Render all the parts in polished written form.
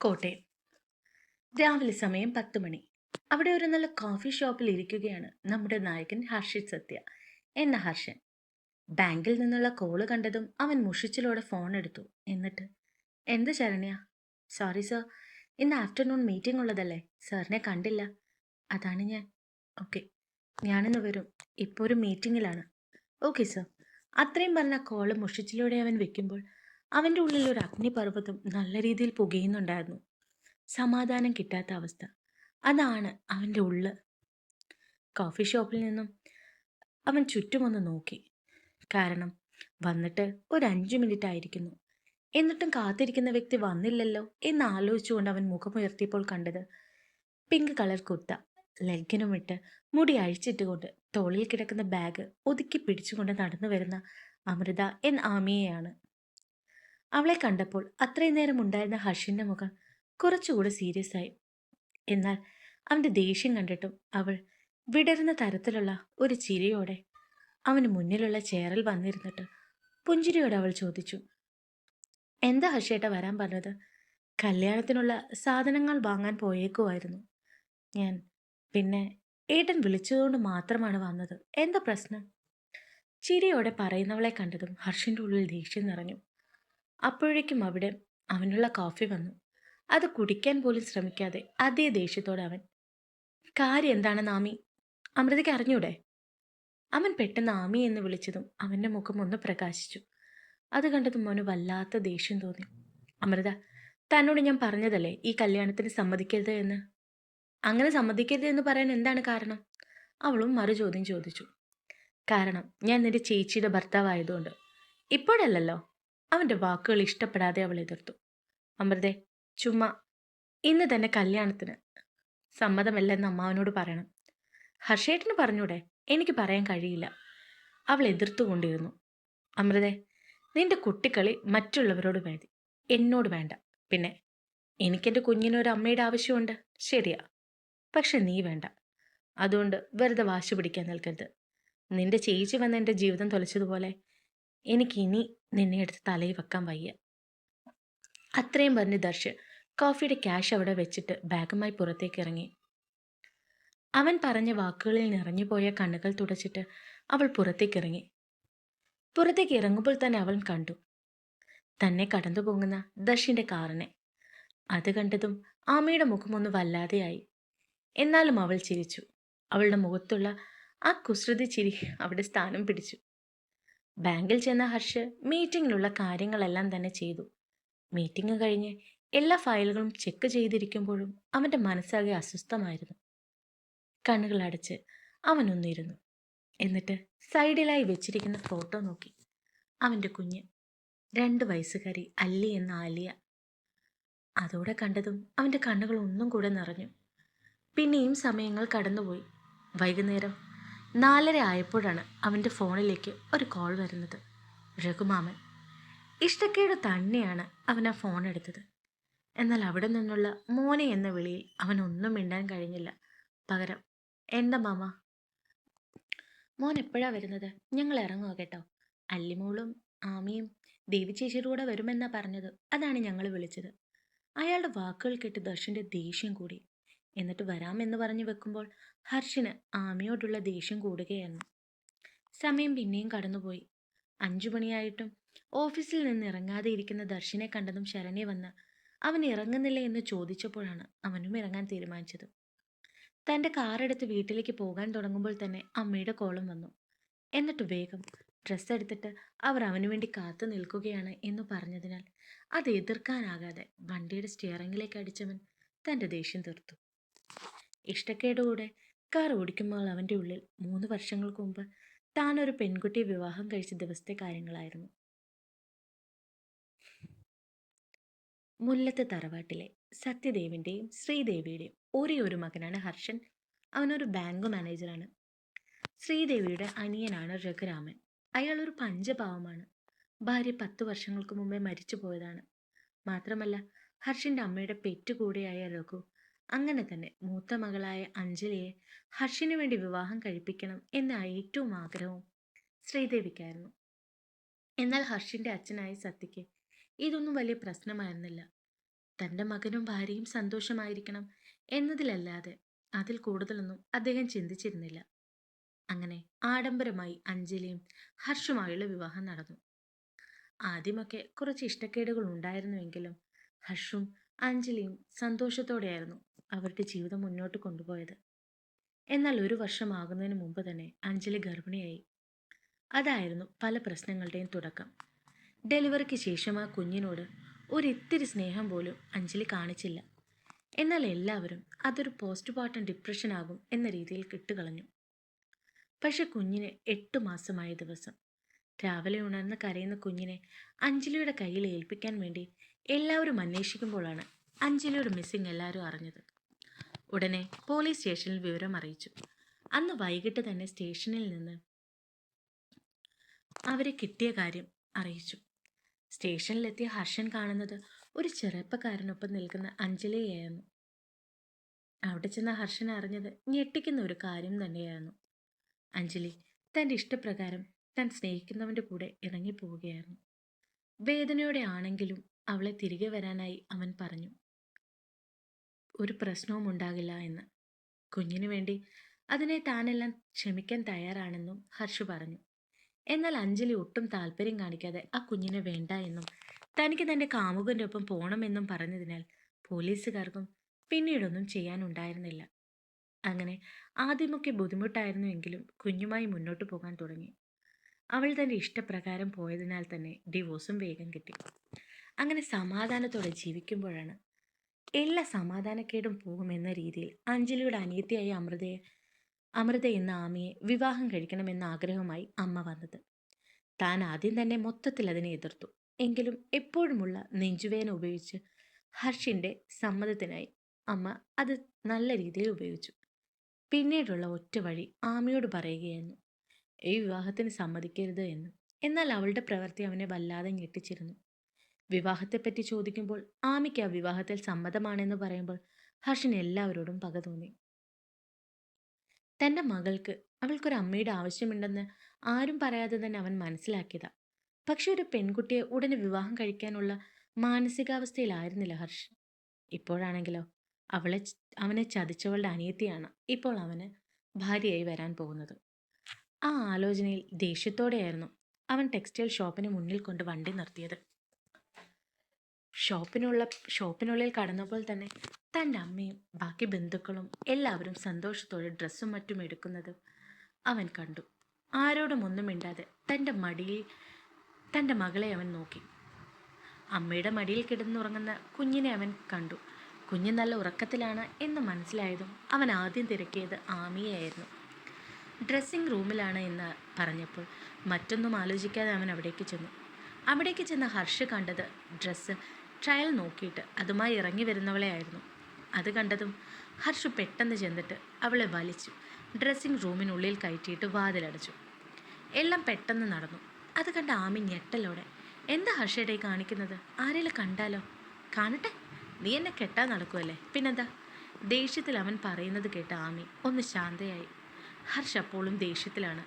കോട്ടയം. രാവിലെ സമയം 10 മണി. അവിടെ ഒരു നല്ല കോഫി ഷോപ്പിൽ ഇരിക്കുകയാണ് നമ്മുടെ നായകൻ ഹർഷിത് സത്യ എന്ന ഹർഷൻ. ബാങ്കിൽ നിന്നുള്ള കോള് കണ്ടതും അവൻ മുഷിച്ചിലോടെ ഫോൺ എടുത്തു. എന്നിട്ട്, എന്ത് ശരണ്യ? സോറി സർ, ഇന്ന് ആഫ്റ്റർനൂൺ മീറ്റിംഗ് ഉള്ളതല്ലേ, സാറിനെ കണ്ടില്ല. അതാണ് ഞാൻ. ഓക്കെ, ഞാനിന്ന് വരും. ഇപ്പോൾ ഒരു മീറ്റിങ്ങിലാണ്. Okay sir. അത്രയും പറഞ്ഞ കോള് മുഷിച്ചിലൂടെ അവൻ വെക്കുമ്പോൾ അവൻ്റെ ഉള്ളിൽ ഒരു അഗ്നിപർവ്വതം നല്ല രീതിയിൽ പുകയുന്നുണ്ടായിരുന്നു. സമാധാനം കിട്ടാത്ത അവസ്ഥ. അതാണ് അവൻ്റെ ഉള്ള്. കോഫി ഷോപ്പിൽ നിന്നും അവൻ ചുറ്റുമൊന്ന് നോക്കി. കാരണം വന്നിട്ട് ഒരു 5 മിനിറ്റ് ആയിരിക്കുന്നു. എന്നിട്ടും കാത്തിരിക്കുന്ന വ്യക്തി വന്നില്ലല്ലോ എന്ന് ആലോചിച്ചുകൊണ്ട് അവൻ മുഖമുയർത്തിയപ്പോൾ കണ്ടത് പിങ്ക് കളർ കുർത്ത, ലെഗിനും ഇട്ട് മുടി അഴിച്ചിട്ടുകൊണ്ട് തോളിൽ കിടക്കുന്ന ബാഗ് ഒതുക്കി പിടിച്ചുകൊണ്ട് നടന്നു വരുന്ന അമൃത എന്ന ആമിയെയാണ്. അവളെ കണ്ടപ്പോൾ അത്രയും നേരം ഉണ്ടായിരുന്ന ഹർഷിന്റെ മുഖം കുറച്ചുകൂടി സീരിയസ് ആയി. എന്നാൽ അവൻ്റെ ദേഷ്യം കണ്ടിട്ടും അവൾ വിടരുന്ന തരത്തിലുള്ള ഒരു ചിരിയോടെ അവന് മുന്നിലുള്ള ചെയറിൽ വന്നിരുന്നിട്ട് പുഞ്ചിരിയോടെ അവൾ ചോദിച്ചു, എന്താ ഹർഷേട്ട വരാൻ പറഞ്ഞത്? കല്യാണത്തിനുള്ള സാധനങ്ങൾ വാങ്ങാൻ പോയേക്കുമായിരുന്നു ഞാൻ. പിന്നെ ഏട്ടൻ വിളിച്ചതുകൊണ്ട് മാത്രമാണ് വന്നത്. എന്താ പ്രശ്നം? ചിരിയോടെ പറയുന്നവളെ കണ്ടതും ഹർഷിൻ്റെ ഉള്ളിൽ ദേഷ്യം നിറഞ്ഞു. അപ്പോഴേക്കും അവിടെ അവനുള്ള കോഫി വന്നു. അത് കുടിക്കാൻ പോലും ശ്രമിക്കാതെ അതേ ദേഷ്യത്തോടെ അവൻ, കാര്യം എന്താണെന്ന് ആമി, അമൃതയ്ക്ക് അറിഞ്ഞൂടെ? അവൻ പെട്ടെന്ന് ആമി എന്ന് വിളിച്ചതും അവൻ്റെ മുഖം ഒന്ന് പ്രകാശിച്ചു. അത് കണ്ടതും അവന് വല്ലാത്ത ദേഷ്യം തോന്നി. അമൃത, തന്നോട് ഞാൻ പറഞ്ഞതല്ലേ ഈ കല്യാണത്തിന് സമ്മതിക്കരുത് എന്ന്. അങ്ങനെ സമ്മതിക്കരുത് എന്ന് പറയാൻ എന്താണ് കാരണം? അവളും മറു ചോദ്യം ചോദിച്ചു. കാരണം ഞാൻ നിന്റെ ചേച്ചിയുടെ ഭർത്താവായതുകൊണ്ട്. ഇപ്പോഴല്ലല്ലോ. അവൻ്റെ വാക്കുകൾ ഇഷ്ടപ്പെടാതെ അവൾ എതിർത്തു. അമൃതേ, ചുമ്മാ ഇന്ന് തന്നെ കല്യാണത്തിന് സമ്മതമല്ലെന്ന് അമ്മാവനോട് പറയണം. ഹർഷേട്ടന് പറഞ്ഞൂടെ? എനിക്ക് പറയാൻ കഴിയില്ല. അവൾ എതിർത്തുകൊണ്ടിരുന്നു. അമൃതേ, നിന്റെ കുട്ടിക്കളി മറ്റുള്ളവരോട് വേണ്ടി, എന്നോട് വേണ്ട. പിന്നെ എനിക്കെൻ്റെ കുഞ്ഞിനൊരു അമ്മയുടെ ആവശ്യമുണ്ട്, ശരിയാ. പക്ഷെ നീ വേണ്ട. അതുകൊണ്ട് വെറുതെ വാശി പിടിക്കാൻ നിൽക്കരുത്. നിന്റെ ചേച്ചി വന്ന് എൻ്റെ ജീവിതം തൊലച്ചതുപോലെ എനിക്കിനി നിന്നെ എടുത്ത് തലയിൽ വെക്കാൻ വയ്യ. അത്രയും പറഞ്ഞ് ദർശ് കോഫിയുടെ ക്യാഷ് അവിടെ വെച്ചിട്ട് ബാഗുമായി പുറത്തേക്ക് ഇറങ്ങി. അവൻ പറഞ്ഞ വാക്കുകളിൽ നിറഞ്ഞുപോയ കണ്ണുകൾ തുടച്ചിട്ട് അവൾ പുറത്തേക്കിറങ്ങി. പുറത്തേക്ക് ഇറങ്ങുമ്പോൾ തന്നെ അവൻ കണ്ടു തന്നെ കടന്നു പോകുന്ന ദർശിന്റെ കാറിനെ. അത് കണ്ടതും ആമയുടെ മുഖമൊന്ന് വല്ലാതെയായി. എന്നാലും അവൾ ചിരിച്ചു. അവളുടെ മുഖത്തുള്ള ആ കുസൃതി ചിരി അവിടെ സ്ഥാനം പിടിച്ചു. ബാങ്കിൽ ചെന്ന ഹർഷ് മീറ്റിങ്ങിലുള്ള കാര്യങ്ങളെല്ലാം തന്നെ ചെയ്തു. മീറ്റിംഗ് കഴിഞ്ഞ് എല്ലാ ഫയലുകളും ചെക്ക് ചെയ്തിരിക്കുമ്പോഴും അവൻ്റെ മനസ്സാകെ അസ്വസ്ഥമായിരുന്നു. കണ്ണുകൾ അടച്ച് അവനൊന്നിരുന്നു. എന്നിട്ട് സൈഡിലായി വെച്ചിരിക്കുന്ന ഫോട്ടോ നോക്കി. അവൻ്റെ കുഞ്ഞ്, 2 വയസ്സുകാരി അല്ലി എന്ന ആലിയ. അതോടെ കണ്ടതും അവൻ്റെ കണ്ണുകൾ ഒന്നും കൂടെ നിറഞ്ഞു. പിന്നെയും സമയങ്ങൾ കടന്നുപോയി. വൈകുന്നേരം 4:30 ആയപ്പോഴാണ് അവൻ്റെ ഫോണിലേക്ക് ഒരു കോൾ വരുന്നത്. രഘുമാമൻ. ഇഷ്ടക്കേട് തന്നെയാണ് അവൻ ആ ഫോൺ എടുത്തത്. എന്നാൽ അവിടെ നിന്നുള്ള മോനെ എന്ന വിളിയിൽ അവനൊന്നും മിണ്ടാൻ കഴിഞ്ഞില്ല. പകരം, എന്താ മാമ? മോൻ എപ്പോഴാ വരുന്നത്? ഞങ്ങൾ ഇറങ്ങുക കേട്ടോ. അല്ലിമോളും ആമിയും ദേവി ചേച്ചിയുടെ കൂടെ വരുമെന്നാ പറഞ്ഞത്. അതാണ് ഞങ്ങൾ വിളിച്ചത്. അയാളുടെ വാക്കുകൾ കേട്ട് ദർശന്റെ ദേഷ്യം കൂടി. എന്നിട്ട് വരാമെന്ന് പറഞ്ഞു വെക്കുമ്പോൾ ഹർഷിന് ആമിയോടുള്ള ദേഷ്യം കൂടുകയായിരുന്നു. സമയം പിന്നെയും കടന്നുപോയി. 5 മണിയായിട്ടും ഓഫീസിൽ നിന്ന് ഇറങ്ങാതെ ഇരിക്കുന്ന ദർശനെ കണ്ടതും ശരണ്യ വന്ന് അവൻ ഇറങ്ങുന്നില്ല എന്ന് ചോദിച്ചപ്പോഴാണ് അവനും ഇറങ്ങാൻ തീരുമാനിച്ചത്. തൻ്റെ കാറെടുത്ത് വീട്ടിലേക്ക് പോകാൻ തുടങ്ങുമ്പോൾ തന്നെ അമ്മയുടെ കോളും വന്നു. എന്നിട്ട് വേഗം ഡ്രസ്സ് എടുത്തിട്ട് അവർ അവനു വേണ്ടി കാത്തു നിൽക്കുകയാണ് എന്ന് പറഞ്ഞതിനാൽ അത് എതിർക്കാനാകാതെ വണ്ടിയുടെ സ്റ്റിയറിംഗിലേക്ക് അടിച്ചവൻ തൻ്റെ ദേഷ്യം തീർത്തു. ഇഷ്ടക്കേടുകൂടെ കാർ ഓടിക്കുമ്പോൾ അവൻ്റെ ഉള്ളിൽ 3 വർഷങ്ങൾക്ക് മുമ്പ് താൻ ഒരു പെൺകുട്ടിയെ വിവാഹം കഴിച്ച ദിവസത്തെ കാര്യങ്ങളായിരുന്നു. മുല്ലത്ത് തറവാട്ടിലെ സത്യദേവിൻ്റെയും ശ്രീദേവിയുടെയും ഒരേ ഒരു മകനാണ് ഹർഷൻ. അവനൊരു ബാങ്ക് മാനേജറാണ്. ശ്രീദേവിയുടെ അനിയനാണ് രഘുരാമൻ. അയാൾ ഒരു പഞ്ചപാവമാണ്. ഭാര്യ 10 വർഷങ്ങൾക്ക് മുമ്പേ മരിച്ചു പോയതാണ്. മാത്രമല്ല ഹർഷിൻ്റെ അമ്മയുടെ പെറ്റുകൂടെയായ രഘു അങ്ങനെ തന്നെ മൂത്ത മകളായ അഞ്ജലിയെ ഹർഷിന് വേണ്ടി വിവാഹം കഴിപ്പിക്കണം എന്ന ഏറ്റവും ആഗ്രഹവും ശ്രീദേവിക്കായിരുന്നു. എന്നാൽ ഹർഷിൻ്റെ അച്ഛനായ സത്യയ്ക്ക് ഇതൊന്നും വലിയ പ്രശ്നമായിരുന്നില്ല. തൻ്റെ മകനും ഭാര്യയും സന്തോഷമായിരിക്കണം എന്നതിലല്ലാതെ അതിൽ കൂടുതലൊന്നും അദ്ദേഹം ചിന്തിച്ചിരുന്നില്ല. അങ്ങനെ ആഡംബരമായി അഞ്ജലിയും ഹർഷുമായുള്ള വിവാഹം നടന്നു. ആദ്യമൊക്കെ കുറച്ച് ഇഷ്ടക്കേടുകൾ ഉണ്ടായിരുന്നുവെങ്കിലും ഹർഷും അഞ്ജലിയും സന്തോഷത്തോടെയായിരുന്നു അവരുടെ ജീവിതം മുന്നോട്ട് കൊണ്ടുപോയത്. എന്നാൽ ഒരു വർഷമാകുന്നതിന് മുമ്പ് തന്നെ അഞ്ജലി ഗർഭിണിയായി. അതായിരുന്നു പല പ്രശ്നങ്ങളുടെയും തുടക്കം. ഡെലിവറിക്ക് ശേഷം ആ കുഞ്ഞിനോട് ഒരിത്തിരി സ്നേഹം പോലും അഞ്ജലി കാണിച്ചില്ല. എന്നാൽ എല്ലാവരും അതൊരു പോസ്റ്റ്മോർട്ടം ഡിപ്രഷൻ ആകും എന്ന രീതിയിൽ കിട്ടുകളഞ്ഞു. പക്ഷെ കുഞ്ഞിന് 8 മാസമായ ദിവസം രാവിലെ ഉണർന്ന് കരയുന്ന കുഞ്ഞിനെ അഞ്ജലിയുടെ കയ്യിൽ ഏൽപ്പിക്കാൻ വേണ്ടി എല്ലാവരും അന്വേഷിക്കുമ്പോഴാണ് അഞ്ജലിയുടെ മിസ്സിംഗ് എല്ലാവരും അറിഞ്ഞത്. ഉടനെ പോലീസ് സ്റ്റേഷനിൽ വിവരം അറിയിച്ചു. അന്ന് വൈകിട്ട് തന്നെ സ്റ്റേഷനിൽ നിന്ന് അവരെ കിട്ടിയ കാര്യം അറിയിച്ചു. സ്റ്റേഷനിലെത്തിയ ഹർഷൻ കാണുന്നത് ഒരു ചെറുപ്പക്കാരനൊപ്പം നിൽക്കുന്ന അഞ്ജലിയായിരുന്നു. അവിടെ ചെന്ന ഹർഷൻ അറിഞ്ഞത് ഞെട്ടിക്കുന്ന ഒരു കാര്യം തന്നെയായിരുന്നു. അഞ്ജലി തൻ്റെ ഇഷ്ടപ്രകാരം താൻ സ്നേഹിക്കുന്നവൻ്റെ കൂടെ ഇറങ്ങിപ്പോവുകയായിരുന്നു. വേദനയോടെ ആണെങ്കിലും അവളെ തിരികെ വരാനായി അവൻ പറഞ്ഞു. ഒരു പ്രശ്നവും ഉണ്ടാകില്ല എന്ന്. കുഞ്ഞിനു വേണ്ടി അതിനെ താനെല്ലാം ക്ഷമിക്കാൻ തയ്യാറാണെന്നും ഹർഷ് പറഞ്ഞു. എന്നാൽ അഞ്ജലി ഒട്ടും താല്പര്യം കാണിക്കാതെ ആ കുഞ്ഞിനെ വേണ്ട എന്നും തനിക്ക് തൻ്റെ കാമുകൻ്റെ ഒപ്പം പോകണമെന്നും പറഞ്ഞതിനാൽ പോലീസുകാർക്കും പിന്നീടൊന്നും ചെയ്യാനുണ്ടായിരുന്നില്ല. അങ്ങനെ ആദ്യമൊക്കെ ബുദ്ധിമുട്ടായിരുന്നുവെങ്കിലും കുഞ്ഞുമായി മുന്നോട്ട് പോകാൻ തുടങ്ങി. അവൾ തൻ്റെ ഇഷ്ടപ്രകാരം പോയതിനാൽ തന്നെ ഡിവോഴ്സും വേഗം കിട്ടി. അങ്ങനെ സമാധാനത്തോടെ ജീവിക്കുമ്പോഴാണ് എല്ലാ സമാധാനക്കേടും പോകുമെന്ന രീതിയിൽ അഞ്ജലിയുടെ അനിയത്തിയായ അമൃത എന്ന ആമിയെ വിവാഹം കഴിക്കണമെന്ന ആഗ്രഹമായി അമ്മ വന്നത്. താൻ ആദ്യം തന്നെ മൊത്തത്തിൽ അതിനെ എതിർത്തു. എങ്കിലും എപ്പോഴുമുള്ള നെഞ്ചുവേദന ഉപയോഗിച്ച് ഹർഷിൻ്റെ സമ്മതത്തിനായി അമ്മ അത് നല്ല രീതിയിൽ ഉപയോഗിച്ചു. പിന്നീടുള്ള ഒറ്റ വഴി ആമിയോട് പറയുകയായിരുന്നു ഈ വിവാഹത്തിന് സമ്മതിക്കരുത് എന്ന്. എന്നാൽ അവളുടെ പ്രവൃത്തി അവനെ വല്ലാതെ ഞെട്ടിച്ചിരുന്നു. വിവാഹത്തെപ്പറ്റി ചോദിക്കുമ്പോൾ ആമിക്ക് ആ വിവാഹത്തിൽ സമ്മതമാണെന്ന് പറയുമ്പോൾ ഹർഷിന് എല്ലാവരോടും പക തോന്നി. തൻ്റെ മകൾക്ക് അവൾക്കൊരു അമ്മയുടെ ആവശ്യമുണ്ടെന്ന് ആരും പറയാതെ തന്നെ അവൻ മനസ്സിലാക്കിയതാ. പക്ഷെ ഒരു പെൺകുട്ടിയെ ഉടനെ വിവാഹം കഴിക്കാനുള്ള മാനസികാവസ്ഥയിലായിരുന്നില്ല ഹർഷ്. ഇപ്പോഴാണെങ്കിലോ അവനെ ചതിച്ചവളുടെ അനിയത്തിയാണ് ഇപ്പോൾ അവന് ഭാര്യയായി വരാൻ പോകുന്നത്. ആ ആലോചനയിൽ ദേഷ്യത്തോടെയായിരുന്നു അവൻ ടെക്സ്റ്റൈൽ ഷോപ്പിന് മുന്നിൽ കൊണ്ട് വണ്ടി നിർത്തിയത്. ഷോപ്പിനുള്ളിൽ കടന്നപ്പോൾ തന്നെ തൻ്റെ അമ്മയും ബാക്കി ബന്ധുക്കളും എല്ലാവരും സന്തോഷത്തോടെ ഡ്രസ്സും മറ്റും എടുക്കുന്നത് അവൻ കണ്ടു. ആരോടും ഒന്നും മിണ്ടാതെ തൻ്റെ മകളെ അവൻ നോക്കി. അമ്മയുടെ മടിയിൽ കിടന്നുറങ്ങുന്ന കുഞ്ഞിനെ അവൻ കണ്ടു. കുഞ്ഞ് നല്ല ഉറക്കത്തിലാണ് എന്ന് മനസ്സിലായതും അവൻ ആദ്യം തിരക്കിയത് ആമിയെയായിരുന്നു. ഡ്രസ്സിംഗ് റൂമിലാണ് എന്ന് പറഞ്ഞപ്പോൾ മറ്റൊന്നും ആലോചിക്കാതെ അവൻ അവിടേക്ക് ചെന്ന് ഹർഷ് കണ്ടത് ഡ്രസ്സ് ട്രയൽ നോക്കിയിട്ട് അതുമായി ഇറങ്ങി വരുന്നവളെ ആയിരുന്നു. അത് കണ്ടതും ഹർഷ് പെട്ടെന്ന് ചെന്നിട്ട് അവളെ വലിച്ചു ഡ്രസ്സിംഗ് റൂമിനുള്ളിൽ കയറ്റിയിട്ട് വാതിലടച്ചു. എല്ലാം പെട്ടെന്ന് നടന്നു. അത് കണ്ട ആമി ഞെട്ടലോടെ എന്താ ഹർഷയുടെ കാണിക്കുന്നത്? ആരെങ്കിലും കണ്ടാലോ? കാണട്ടെ, നീ എന്നെ കെട്ടാൻ നടക്കുമല്ലേ, പിന്നെന്താ? ദേഷ്യത്തിൽ അവൻ പറയുന്നത് കേട്ട ആമി ഒന്ന് ശാന്തയായി. ഹർഷ് അപ്പോഴും ദേഷ്യത്തിലാണ്.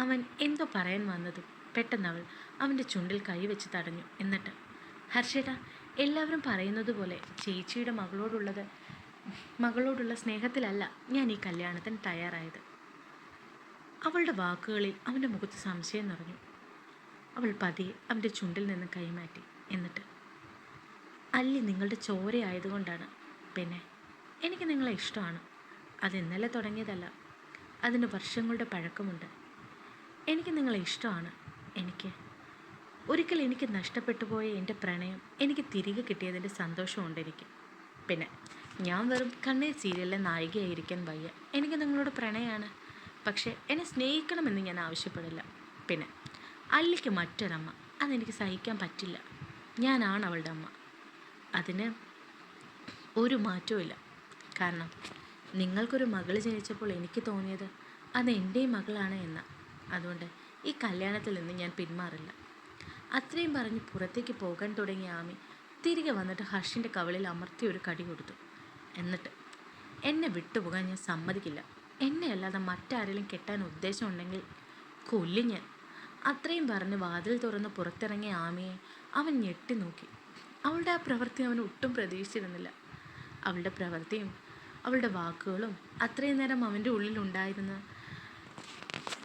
അവൻ എന്തോ പറയാൻ വന്നതും പെട്ടെന്ന് അവൾ അവൻ്റെ ചുണ്ടിൽ കൈവച്ച് തടഞ്ഞു. എന്നിട്ട് ഹർഷേട്ടാ, എല്ലാവരും പറയുന്നത് പോലെ ചേച്ചിയുടെ മകളോടുള്ള സ്നേഹത്തിലല്ല ഞാൻ ഈ കല്യാണത്തിന് തയ്യാറായത്. അവളുടെ വാക്കുകളിൽ അവൻ്റെ മുഖത്ത് സംശയം നിറഞ്ഞു. അവൾ പതിയെ അവൻ്റെ ചുണ്ടിൽ നിന്ന് കൈമാറ്റി. എന്നിട്ട് അല്ലി നിങ്ങളുടെ ചോരയായതുകൊണ്ടാണ്. പിന്നെ എനിക്ക് നിങ്ങളെ ഇഷ്ടമാണ്. അത് ഇന്നലെ തുടങ്ങിയതല്ല, അതിന് വർഷങ്ങളുടെ പഴക്കമുണ്ട്. എനിക്ക് നിങ്ങളെ ഇഷ്ടമാണ്. ഒരിക്കൽ എനിക്ക് നഷ്ടപ്പെട്ടു പോയ എൻ്റെ പ്രണയം എനിക്ക് തിരികെ കിട്ടിയതിൻ്റെ സന്തോഷമുണ്ട് എനിക്ക്. പിന്നെ ഞാൻ വെറും കണ്ണീർ സീരിയലിലെ നായികയായിരിക്കാൻ വയ്യ. എനിക്ക് നിങ്ങളോട് പ്രണയമാണ്. പക്ഷേ എന്നെ സ്നേഹിക്കണമെന്ന് ഞാൻ ആവശ്യപ്പെടില്ല. പിന്നെ അല്ലിക്ക് മറ്റൊരമ്മ, അതെനിക്ക് സഹിക്കാൻ പറ്റില്ല. ഞാനാണ് അവളുടെ അമ്മ. അതിന് ഒരു മാറ്റവും ഇല്ല. കാരണം നിങ്ങൾക്കൊരു മകൾ ജനിച്ചപ്പോൾ എനിക്ക് തോന്നിയത് അത് എൻ്റെയും മകളാണ് എന്ന്. അതുകൊണ്ട് ഈ കല്യാണത്തിൽ നിന്ന് ഞാൻ പിന്മാറില്ല. അത്രയും പറഞ്ഞ് പുറത്തേക്ക് പോകാൻ തുടങ്ങിയ ആമി തിരികെ വന്നിട്ട് ഹർഷിൻ്റെ കവളിൽ അമർത്തി ഒരു കടി കൊടുത്തു. എന്നിട്ട് എന്നെ വിട്ടുപോകാൻ ഞാൻ സമ്മതിക്കില്ല. എന്നെ അല്ലാതെ മറ്റാരെങ്കിലും കെട്ടാൻ ഉദ്ദേശമുണ്ടെങ്കിൽ കൊല്ലും ഞാൻ. അത്രയും പറഞ്ഞ് വാതിൽ തുറന്ന് പുറത്തിറങ്ങിയ ആമിയെ അവൻ ഞെട്ടി നോക്കി. അവളുടെ ആ പ്രവൃത്തി അവൻ ഒട്ടും പ്രതീക്ഷിച്ചിരുന്നില്ല. അവളുടെ പ്രവൃത്തിയും അവളുടെ വാക്കുകളും അത്രയും നേരം അവൻ്റെ ഉള്ളിലുണ്ടായിരുന്ന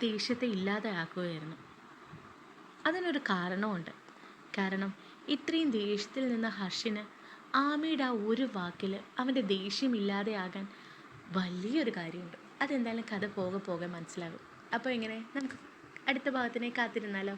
ദേഷ്യത്തെ ഇല്ലാതെയാക്കുകയായിരുന്നു. അതിനൊരു കാരണമുണ്ട്. കാരണം ഇത്രയും ദേഷ്യത്തിൽ നിന്ന ഹർഷിന് ആമയുടെ ആ ഒരു വാക്കിൽ അവൻ്റെ ദേഷ്യം ഇല്ലാതെയാകാൻ വലിയൊരു കാര്യമുണ്ട്. അതെന്തായാലും കഥ പോകെ പോകെ മനസ്സിലാകും. അപ്പോൾ എങ്ങനെ, നമുക്ക് അടുത്ത ഭാഗത്തിനെ കാത്തിരുന്നാലോ?